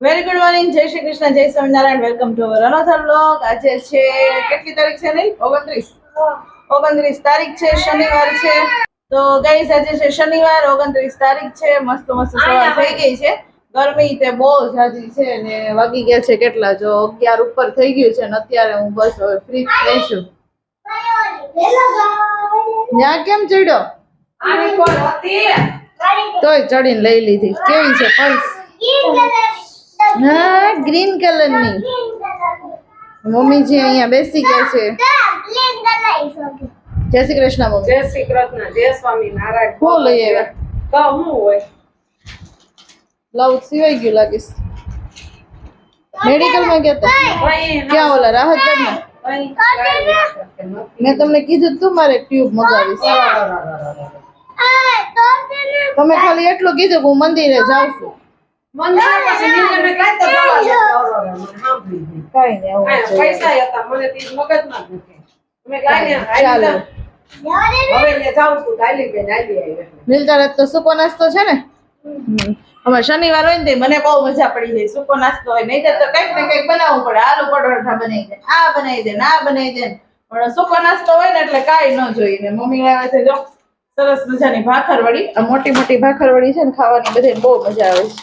Very good morning, જય શ્રી કૃષ્ણ, જય Swaminarayan. Welcome to our another vlog. આજે છે કેટલી તારીખ છે? નહીં 29 તારીખ છે, શનિવાર છે. તો ગાઈસ આજે છે શનિવાર, 29 તારીખ છે. મસ્ત મસ્ત સવાર થઈ ગઈ છે. ગરમી તે બહુ જાજી છે ને વાગી ગયા છે કેટલા જો 11 ઉપર થઈ ગયું છે ને અત્યારે હું બસ હવે ફ્રી થઈ છું. ત્યાં કેમ ચડ્યો? તોય ચડીને લઈ લીધી. કેવી છે પલ્સ? હા, ગ્રીન કલર ની. મમ્મીજી અહીંયા બેસી ગયા છે. જય શ્રી કૃષ્ણ મમ્મી. જય શ્રી કૃષ્ણ, જય સ્વામી નારાયણ. શું લઈ આવ્યા? તો હું હોય બ્લાઉઝ સિવાઈ ગયું લાગીશ. મેડિકલ માં ગયા તા? ક્યાં ઓલા રાહતગઢ માં? મેં તમને કીધું તું મારે ટ્યુબ મગાવીશ. તમે ખાલી એટલું કીધું કે હું મંદિરે જાઉં છું. મિલતા તો સૂકો નાસ્તો છે ને. અમારે શનિવાર હોય ને મને બહુ મજા પડી જાય. સૂકો નાસ્તો હોય નહીં તો કઈક ને કઈક બનાવવું પડે. આલુ પરોઠા બનાવી દે, આ બનાવી દે, આ બનાવી દે. પણ સૂકો નાસ્તો હોય ને એટલે કાંઈ ન જોઈએ. મમ્મી આવે છે જો સરસ મજાની ભાખરવડી. આ મોટી મોટી ભાખરવડી છે ને ખાવાની બધાને બહુ મજા આવે છે.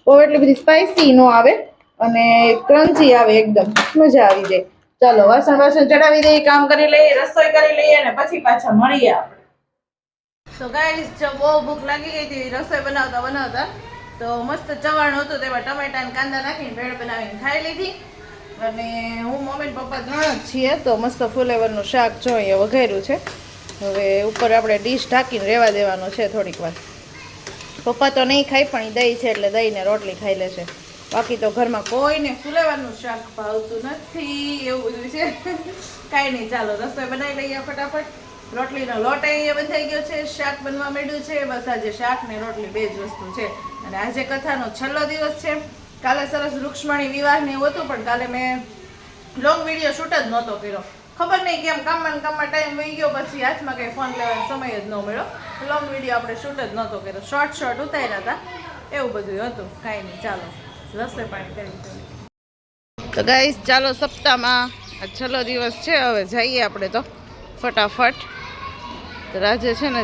બહુ એટલી બધી સ્પાઈસી નો આવે અને ક્રન્ચી આવે, એકદમ મજા આવી જાય. ચાલો વાસણ ચડાવી દઈએ, કામ કરી લઈએ, રસોઈ કરી લઈએ અને પછી પાછા મળીએ આપણે. તો ગાઈસ જો બહુ ભૂખ લાગી ગઈ હતી રસોઈ બનાવતા તો મસ્ત ચવાણ હતું, તેમાં ટમેટા અને કાંદા નાખીને ભેળ બનાવીને ખાઈ લીધી. અને હું મમ્મી પપ્પા 3 જ છીએ તો મસ્ત ફુલેવરનું શાક જો અહીંયા વઘાર્યું છે. હવે ઉપર આપણે ડીશ ઢાંકીને રહેવા દેવાનો છે થોડીક વાર. પપ્પા તો નહીં ખાય પણ દહીં છે એટલે દહીં ને રોટલી ખાઈ લેશે. બાકી તો ઘરમાં કોઈને ફુલેવરનું શાક ભાવતું નથી, એવું બધું છે. કાંઈ નહીં, ચાલો રસોઈ બનાવી લઈએ ફટાફટ. રોટલીનો લોટ અહીંયા બંધાઈ ગયો છે, શાક બનવા માંડ્યું છે. બસ આજે શાક ને રોટલી 2 જ વસ્તુ છે. અને આજે કથાનો છેલ્લો દિવસ છે. કાલે સરસ રૂક્ષ્મણી વિવાહ ને એવું હતું પણ કાલે મેં લોંગ વિડીયો શૂટ જ નહોતો કર્યો. ખબર નહીં કેમ કામમાં ટાઈમ વહી ગયો, પછી હાથમાં કંઈ ફોન લેવાનો સમય જ ન મળ્યો. લોંગ વિડીયો આપણે શૂટ જ નહોતો કર્યો, શોર્ટ ઉતાર્યા હતા, એવું બધું હતું. કાંઈ નહીં, ચાલો રસોઈ પાણી કરી. તો ગાઈસ ચાલો સપ્તાહમાં આ છેલ્લો દિવસ છે. હવે જઈએ આપણે તો ફટાફટ. તો આજે છે ને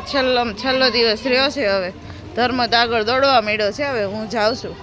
છેલ્લો દિવસ રહ્યો છે. હવે ધર્મ તો આગળ દોડવા માંડ્યો છે. હવે હું જાઉં છું.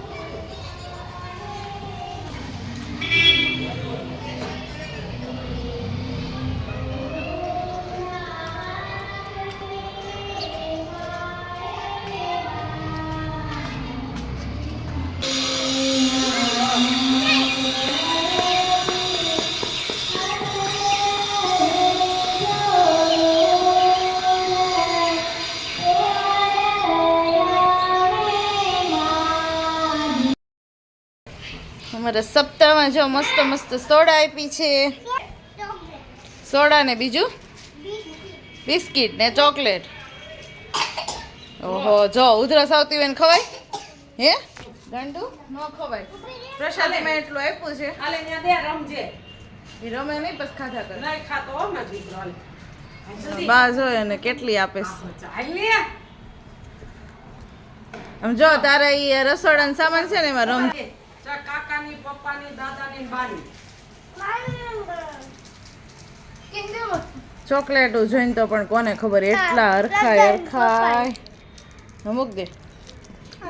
અમારા સપ્તાહમાં જો મસ્ત સોડા આપી છે. સોડા ને બીજું બિસ્કિટ ને ચોકલેટ. ઓહો જો ઉધરસ આવતી હોય ને ખવાય હે ગાંડુ ન ખવાય. પ્રસાદીમાં એટલું આપ્યું છે. એ રમે નહીં પછી ખાધા કરે. બા જોય ને કેટલી આપે છે. આમ જો તારા એ રસોડાનો સામાન છે ને એમાં રમ કાકાની, પપ્પાની, દાદાની, બાની ચોકલેટ જોઈને તો પણ કોને ખબર એટલા હરખાય. મૂક દે.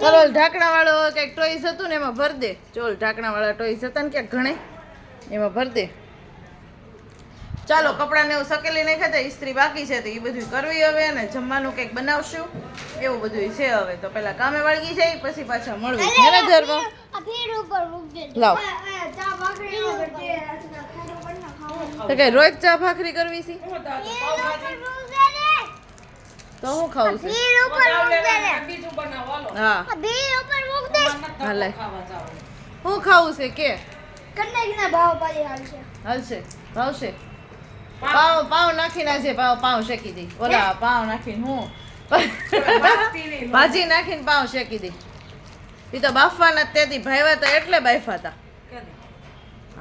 ચાલો ઢાંકણા વાળો કંઈક ટોઈસ હતું ને એમાં ભર દે. ચોલ ઢાંકણા વાળા ટોઈસ હતા ને ક્યાંક ઘણે એમાં ભર દે. ચાલો કપડાને એવું સકેલી નહીં ખાતા, ઇસ્ત્રી બાકી છે તો એ બધું કરવી હવે અને જમવાનું કંઈક બનાવશું એવું બધું છે. હવે તો પેલા કામે વળગી જાય પછી પાછા મળવું છે ને ધર્મ. લાવ તો કઈ રોજ ચા ભાખરી કરવી છે તો હું ખાવું છે. હા હાલે હું ખાવું છે કે હાલશે ભાવશે. પાવ નાખીને આજે પાવ શેકી દઈ. ઓલા પાવ નાખીને હું ભાજી નાખીને પાવ શેકી દઈ. એ તો બાફવાના તેથી ભાઈવા હતા એટલે બાફા હતા.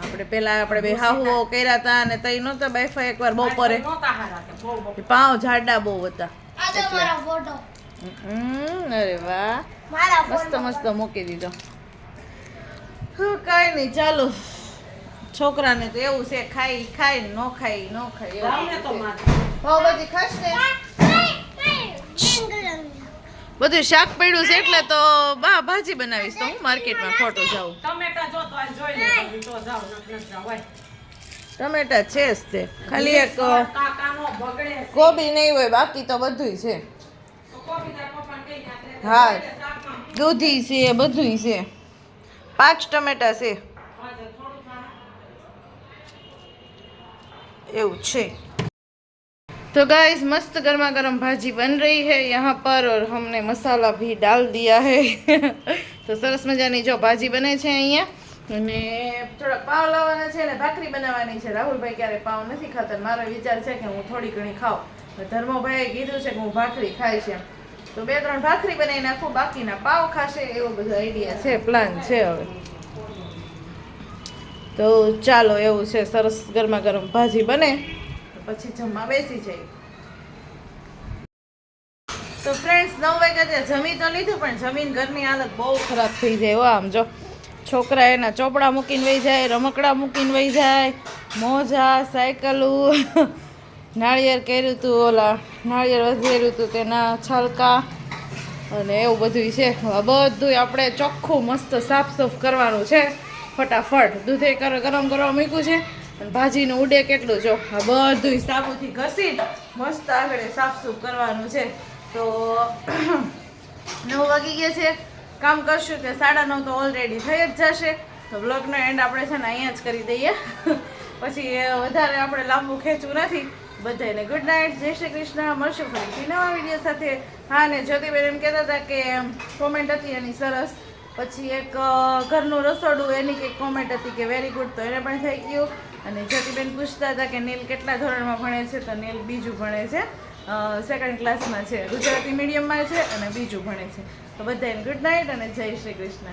આપણે પેલા બે હાહુઓ કર્યા હતા અને તઈ નહોતા બાફા એકવાર બપોરે. પાવ જાડા બહુ હતા. અરે વાહ મસ્ત મૂકી દીધો. કાંઈ નહીં ચાલો. છોકરાને તો એવું છે ખાઈ ખાય ન ખાય ન ખાય લાવને તો એવું માથે. પાવભાજી ખાશ ને બધું શાક પડ્યું છે એટલે તો બા ભાજી બનાવીશ તો હું માર્કેટમાં ખોટું જાઉં. ટમેટા જો તો આજ જોઈ લે તો જાવ નક જાવ હોય. ટમેટા છે જ તે ખાલી એક કાકાનો બગડે છે. કોબી નહીં હોય બાકી તો બધુંય છે. તો કોબીદાર પપ્પાને કહી નાખે. હા. શાકમાં દૂધી છે બધુંય છે 5 ટમેટા છે આજે થોડું ખાણ. એવું છે. तो गाइस मस्त गर्मा गर्म भाजी बन रही है यहाँ पर और हमने मसाला भी डाल दिया है તો સરસ મજાની જો ભાજી બને છે અહીંયા અને થોડા પાવ લાવવાના છે અને ભાખરી બનાવવાની છે. રાહુલભાઈ ક્યારે પાવ નથી ખાતા. મારો વિચાર છે કે હું થોડી ઘણી ખાઉં. ધર્મભાઈએ કીધું છે કે હું ભાખરી ખાઈશ એમ તો 2-3 ભાખરી બનાવી નાખું બાકીના પાવ ખાશે એવો બધો આઈડિયા છે પ્લાન છે હવે. તો ચાલો એવું છે સરસ ગરમા ગરમ ભાજી બને પછી જમવા બેસી જઈએ. તો ફ્રેન્ડ્સ 9 વાગ્યા ત્યાં જમી તો લીધું પણ જમીન ઘરની હાલત બહુ ખરાબ થઈ જાય. હો આમ જો છોકરા એના ચોપડા મૂકીને વહી જાય, રમકડા મૂકીને વહી જાય, મોજા સાયકલું નાળિયેર કર્યું હતું, ઓલા નાળિયેર વધેર્યું હતું તેના છલકા અને એવું બધું છે. બધું આપણે ચોખ્ખું મસ્ત સાફ સાફ કરવાનું છે ફટાફટ. દૂધે ગરમ કરવા મૂક્યું છે અને ભાજીનું ઉડે કેટલું જો આ બધું સાબુથી ઘસી મસ્ત આગળ સાફ સૂફ કરવાનું છે. તો 9 વાગી ગયા છે. કામ કરશું કે 9:30 તો ઓલરેડી થઈ જ જશે. તો બ્લોગનો એન્ડ આપણે છે ને અહીંયા જ કરી દઈએ પછી વધારે આપણે લાંબુ ખેંચવું નથી. બધાને ગુડ નાઇટ, જય શ્રી કૃષ્ણ. મળશું ફરીથી નવા વિડીયો સાથે. હા ને જ્યોતિબેન એમ કહેતા હતા કે કોમેન્ટ હતી એની સરસ. પછી એક ઘરનું રસોડું એની કંઈક કોમેન્ટ હતી કે વેરી ગુડ તો એને પણ થઈ ગયું. અને જ્યોતિબેન પૂછતા હતા કે નીલ કેટલા ધોરણમાં ભણે છે તો નીલ બીજું ભણે છે, 2nd ક્લાસમાં છે, ગુજરાતી મીડિયમમાં છે અને બીજું ભણે છે. તો બધાને ગુડ નાઇટ અને જય શ્રી કૃષ્ણ.